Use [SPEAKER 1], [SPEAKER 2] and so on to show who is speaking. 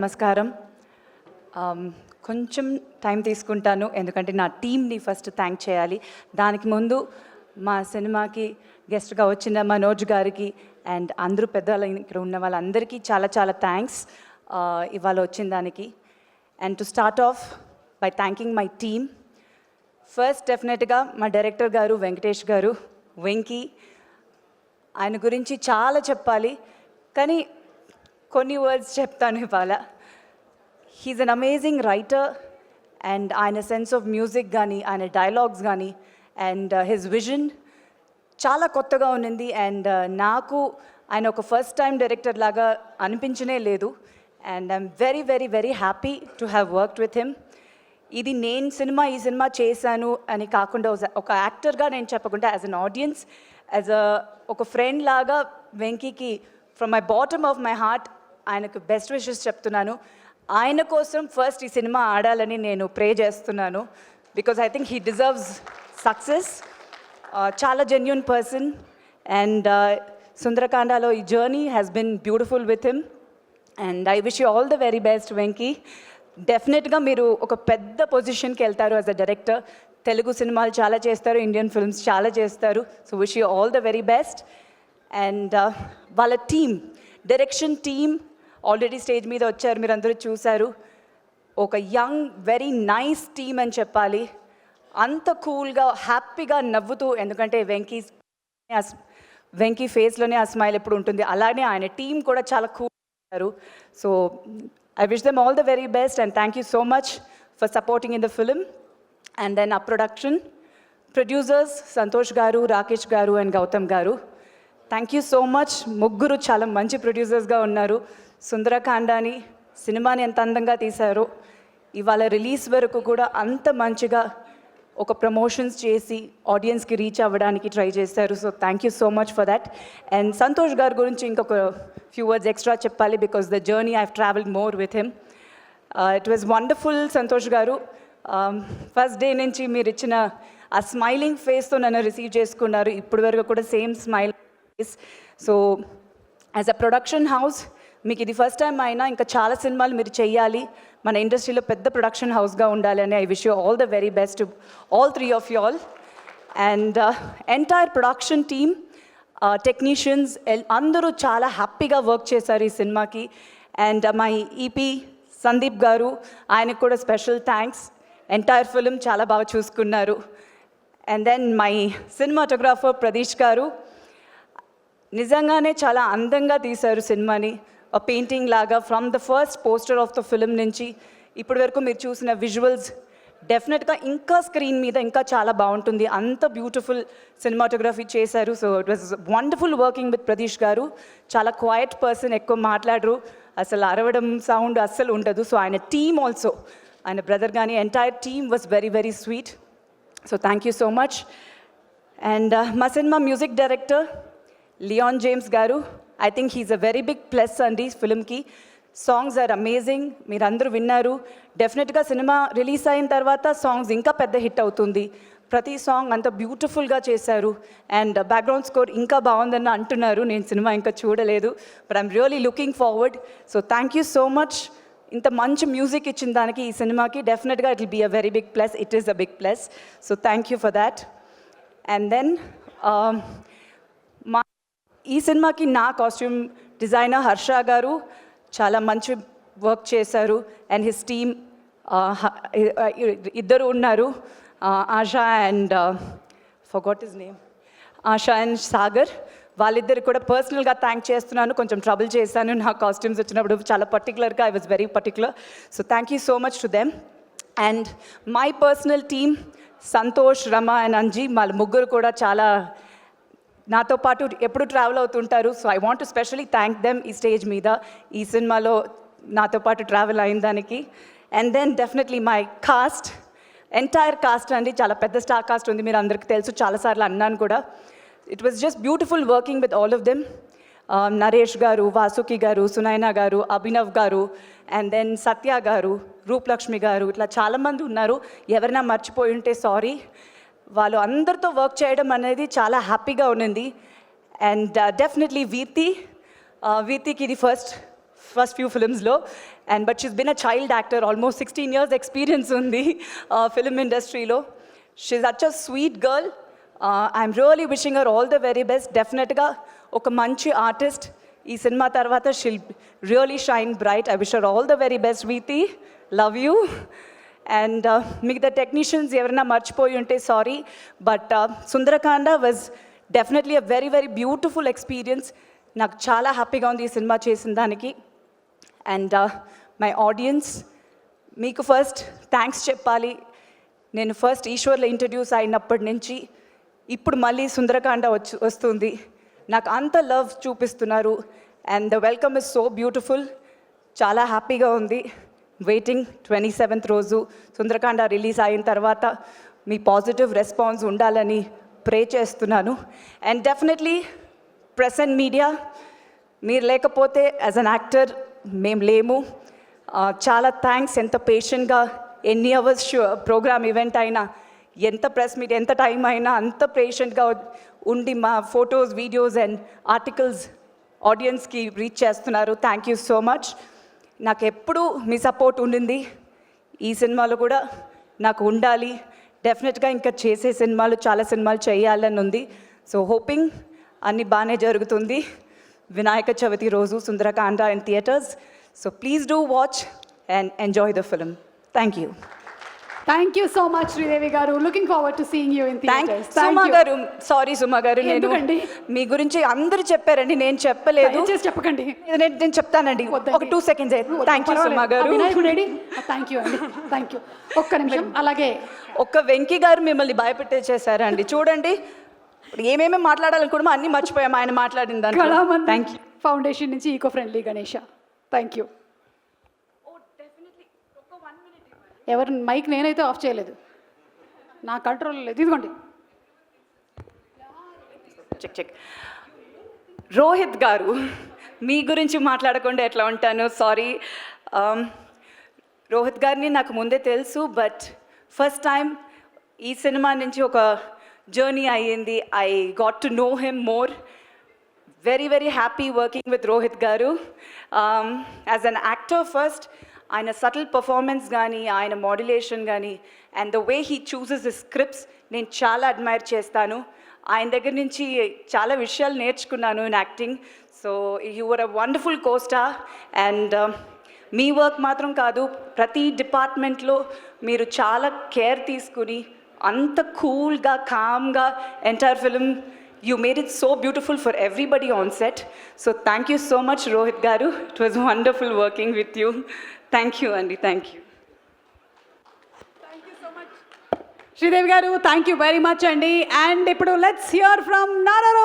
[SPEAKER 1] నమస్కారం. కొంచెం టైం తీసుకుంటాను ఎందుకంటే నా టీమ్ని ఫస్ట్ థ్యాంక్ చేయాలి. దానికి ముందు మా సినిమాకి గెస్ట్గా వచ్చిన మనోజ్ గారికి అండ్ అందరూ పెద్దవాళ్ళు ఇక్కడ ఉన్న వాళ్ళందరికీ చాలా చాలా థ్యాంక్స్ ఇవాళ వచ్చిన దానికి. And to start of by thanking my team. First డెఫినెట్గా మా డైరెక్టర్ గారు వెంకటేష్ గారు, వెంకీ. ఆయన గురించి చాలా చెప్పాలి కానీ కొన్ని వర్డ్స్ చెప్తాను ఇవాళ. He's an amazing writer and ఆయన సెన్స్ ఆఫ్ మ్యూజిక్ కానీ ఆయన డైలాగ్స్ కానీ అండ్ హిజ్ విజన్ చాలా కొత్తగా ఉన్నింది. అండ్ నాకు ఆయన ఒక ఫస్ట్ టైం డైరెక్టర్ లాగా అనిపించనే లేదు. And I'm very very very happy to have worked with him. ఇది నేను ఈ సినిమా చేశాను అని కాకుండా ఒక యాక్టర్గా నేను చెప్పకుండా యాజ్ అన్ ఆడియన్స్, యాజ్ ఒక ఫ్రెండ్ లాగా వెంకీకి from my bottom of my heart ఆయనకు బెస్ట్ విషెస్ చెప్తున్నాను. ఆయన కోసం ఫస్ట్ ఈ సినిమా ఆడాలని నేను ప్రే చేస్తున్నాను because I think he deserves success. చాలా జెన్యూన్ పర్సన్ అండ్ సుందరకాండలో ఈ journey has been beautiful with him and I wish you all the very best Venky. డెఫినెట్గా మీరు ఒక పెద్ద పొజిషన్కి వెళ్తారు యాజ్ అ డైరెక్టర్. తెలుగు సినిమాలు చాలా చేస్తారు, ఇండియన్ ఫిల్మ్స్ చాలా చేస్తారు. So wish you all the very best. And వాళ్ళ team, direction team already stage మీద వచ్చారు, మీరు అందరూ చూశారు. ఒక యంగ్ వెరీ నైస్ టీమ్ అని చెప్పాలి. అంత కూల్గా హ్యాపీగా నవ్వుతూ, ఎందుకంటే వెంకీ ఫేస్లోనే ఆ స్మైల్ ఎప్పుడు ఉంటుంది, అలానే ఆయన టీం కూడా చాలా కూల్ ఉంటారు. So I wish them all the very best and thank you so much for supporting in the film. And then ah producers Santosh garu, Rakesh గారు అండ్ గౌతమ్ గారు, థ్యాంక్ యూ సో మచ్. ముగ్గురు చాలా మంచి ప్రొడ్యూసర్స్గా ఉన్నారు. సుందరకాండాని సినిమాని ఎంత అందంగా తీశారో, ఇవాళ రిలీజ్ వరకు కూడా అంత మంచిగా ఒక ప్రమోషన్స్ చేసి ఆడియన్స్కి రీచ్ అవ్వడానికి ట్రై చేశారు. So thank you so much for that. And Santosh గారి గురించి ఇంకొక ఫ్యూ వర్డ్స్ ఎక్స్ట్రా చెప్పాలి because the journey I have travelled more with him. It was wonderful. Santosh గారు, ఫస్ట్ డే నుంచి మీరు ఇచ్చిన ఆ స్మైలింగ్ ఫేస్తో నన్ను రిసీవ్ చేసుకున్నారు. ఇప్పటి వరకు కూడా same smile face. So as a production house మీకు ఇది ఫస్ట్ టైం అయినా ఇంకా చాలా సినిమాలు మీరు చెయ్యాలి, మన ఇండస్ట్రీలో పెద్ద ప్రొడక్షన్ హౌస్గా ఉండాలి అని I wish you all the very best to all three of you all. And entire production team, technicians అందరూ చాలా హ్యాపీగా వర్క్ చేశారు ఈ సినిమాకి. అండ్ మై ఈపీ సందీప్ గారు, ఆయనకు కూడా స్పెషల్ థ్యాంక్స్. ఎంటైర్ ఫిలిం చాలా బాగా చూసుకున్నారు. And then my cinematographer Pradeesh garu, నిజంగానే చాలా అందంగా తీశారు సినిమాని. పెయింటింగ్ లాగా from the first poster of the film నుంచి ఇప్పటి వరకు మీరు చూసిన విజువల్స్ డెఫినెట్గా ఇంకా స్క్రీన్ మీద ఇంకా చాలా బాగుంటుంది. అంత బ్యూటిఫుల్ సినిమాటోగ్రఫీ చేశారు. So it was wonderful working with Pradeesh గారు. చాలా క్వైట్ పర్సన్, ఎక్కువ మాట్లాడరు, అసలు అరవడం సౌండ్ అస్సలు ఉండదు. సో ఆయన టీమ్ ఆల్సో, ఆయన బ్రదర్ కానీ entire team was very very sweet. So thank you so much. And మా సినిమా మ్యూజిక్ డైరెక్టర్ లియాన్ జేమ్స్ గారు, I think he's a very big plus అండి ఫిల్మ్కి. సాంగ్స్ ఆర్ అమేజింగ్, మీరు అందరూ విన్నారు. డెఫినెట్గా సినిమా రిలీజ్ అయిన తర్వాత సాంగ్స్ ఇంకా పెద్ద హిట్ అవుతుంది. ప్రతి సాంగ్ అంత బ్యూటిఫుల్గా చేశారు. అండ్ బ్యాక్గ్రౌండ్ స్కోర్ ఇంకా బాగుందని అంటున్నారు. నేను సినిమా ఇంకా చూడలేదు, but I'm really looking forward. So thank you so much. ఇంత మంచి మ్యూజిక్ ఇచ్చిన దానికి ఈ సినిమాకి డెఫినెట్గా it will be a very big plus. It is a big plus. So thank you for that. And then ఈ సినిమాకి నా కాస్ట్యూమ్ డిజైనర్ హర్ష గారు చాలా మంచి వర్క్ చేశారు. అండ్ హిస్ టీమ్ ఇద్దరు ఉన్నారు, ASHA and forgot his name, ASHA and Sagar. వాళ్ళిద్దరు కూడా పర్సనల్గా థ్యాంక్ చేస్తున్నాను. కొంచెం ట్రబుల్ చేశాను నా కాస్ట్యూమ్స్ వచ్చినప్పుడు, చాలా పర్టికులర్గా I was very particular. So thank you so much to them. And my personal team Santosh, Rama and Anji, వాళ్ళ ముగ్గురు కూడా చాలా నాతో పాటు ఎప్పుడు ట్రావెల్ అవుతుంటారు. So I want to specially thank them ఈ స్టేజ్ మీద ఈ సినిమాలో నాతో పాటు ట్రావెల్ అయిన దానికి. And then definitely my cast, entire cast అండి, చాలా పెద్ద స్టార్ కాస్ట్ ఉంది, మీరు అందరికీ తెలుసు, చాలాసార్లు అన్నాను కూడా. It was just beautiful working with all of them. Naresh గారు, వాసుకి గారు, సునైనా గారు, అభినవ్ గారు, అండ్ దెన్ సత్య గారు, రూపలక్ష్మి గారు, ఇట్లా చాలామంది ఉన్నారు. ఎవరైనా మర్చిపోయి ఉంటే సారీ. వాళ్ళు అందరితో వర్క్ చేయడం అనేది చాలా హ్యాపీగా ఉన్నింది. అండ్ డెఫినెట్లీ వీతికి ఇది ఫస్ట్ ఫ్యూ ఫిల్మ్స్లో but she's been a child actor, almost 16 years experience in the film industry lo. She's such a sweet girl. I'm really wishing her all the very best. Definitely oka manchi artist. Ee cinema tarvata she'll really shine bright. I wish her all the very best, Veeti. Love you. And మిగతా technicians ఎవరైనా మర్చిపోయి ఉంటే sorry, but Sundarakanda was definitely a very very beautiful experience. నాకు చాలా హ్యాపీగా ఉంది ఈ cinema చేసిన దానికి. అండ్ మై ఆడియన్స్, మీకు ఫస్ట్ థ్యాంక్స్ చెప్పాలి. నేను ఫస్ట్ ఈశ్వర్లో ఇంట్రడ్యూస్ అయినప్పటి నుంచి ఇప్పుడు మళ్ళీ సుందరకాండ వస్తుంది. నాకు అంత లవ్ చూపిస్తున్నారు. And the welcome is so beautiful. చాలా హ్యాపీగా ఉంది. వెయిటింగ్ 27th రోజు సుందరకాండ రిలీజ్ అయిన తర్వాత మీ పాజిటివ్ రెస్పాన్స్ ఉండాలని ప్రే చేస్తున్నాను. And definitely press and media, మీరు లేకపోతే యాజ్ అన్ యాక్టర్ మేము లేము. చాలా థ్యాంక్స్. ఎంత పేషెంట్గా ఎన్ని అవర్స్ ప్రోగ్రామ్ ఈవెంట్ అయినా, ఎంత ప్రెస్ మీట్ ఎంత టైం అయినా అంత పేషెంట్గా ఉండి మా ఫొటోస్, వీడియోస్ అండ్ ఆర్టికల్స్ ఆడియన్స్కి రీచ్ చేస్తున్నారు. Thank you so much. నాకు ఎప్పుడూ మీ సపోర్ట్ ఉండింది. ఈ సినిమాలో కూడా నాకు ఉండాలి. డెఫినెట్గా ఇంకా చేసే సినిమాలు, చాలా సినిమాలు చేయాలని ఉంది. సో హోపింగ్ అన్నీ బాగానే జరుగుతుంది. వినాయక చవితి రోజు Sundarakanda in theatres. So please do watch and enjoy the film. Thank you.
[SPEAKER 2] Thank you so much, Sridevi garu. Looking forward to seeing you in theaters.
[SPEAKER 1] సుమా గారు, సారీ సుమా గారు, నేను
[SPEAKER 2] ఎందుకండి?
[SPEAKER 1] మీ గురించి అందరూ చెప్పారండి, నేను చెప్పలేదు.
[SPEAKER 2] దయచేసి చెప్పకండి.
[SPEAKER 1] నేను చెప్తానండి, ఒక 2 seconds. థ్యాంక్ యూ సుమా గారు.
[SPEAKER 2] థ్యాంక్ యూ అండి, థ్యాంక్ యూ. ఒక్క నిమిషం. అలాగే
[SPEAKER 1] ఒక్క వెంకీ గారు మిమ్మల్ని భయపెట్టేసేసారండి. చూడండి, ఏమేమి మాట్లాడాలనుకున్నామో అన్నీ మర్చిపోయాం ఆయన మాట్లాడిన దాంట్లో.
[SPEAKER 2] కళామందిర్
[SPEAKER 1] థ్యాంక్ యూ
[SPEAKER 2] ఫౌండేషన్ నుంచి eco friendly Ganesha. Thank you. ఎవరు మైక్ నేనైతే ఆఫ్ చేయలేదు, నా కంట్రోల్ లేదు. ఇదిగోండి.
[SPEAKER 1] చెక్. రోహిత్ గారు, మీ గురించి మాట్లాడకుండా ఎట్లా ఉంటాను, సారీ. రోహిత్ గారిని నాకు ముందే తెలుసు, బట్ ఫస్ట్ టైం ఈ సినిమా నుంచి ఒక జర్నీ అయ్యింది. I got to know him more. Very very happy working with Rohit గారు. యాజ్ అన్ యాక్టర్ ఫస్ట్, ఆయన సటిల్ పర్ఫార్మెన్స్ కానీ, ఆయన మాడ్యులేషన్ కానీ, and the way he chooses the scripts నేను చాలా అడ్మైర్ చేస్తాను. ఆయన దగ్గర నుంచి చాలా విషయాలు నేర్చుకున్నాను in acting. So you were a wonderful co-star. And me work మాత్రం కాదు, ప్రతి డిపార్ట్మెంట్లో మీరు చాలా కేర్ తీసుకుని అంత కూల్గా, కామ్గా entire film you made it so beautiful for everybody on set. So thank you so much, Rohit garu. It was wonderful working with you. Thank you, Andy. Thank you.
[SPEAKER 2] Thank you so much, Sridevi garu. Thank you very much, Andy. And ippudu let's hear from Nara Rohit.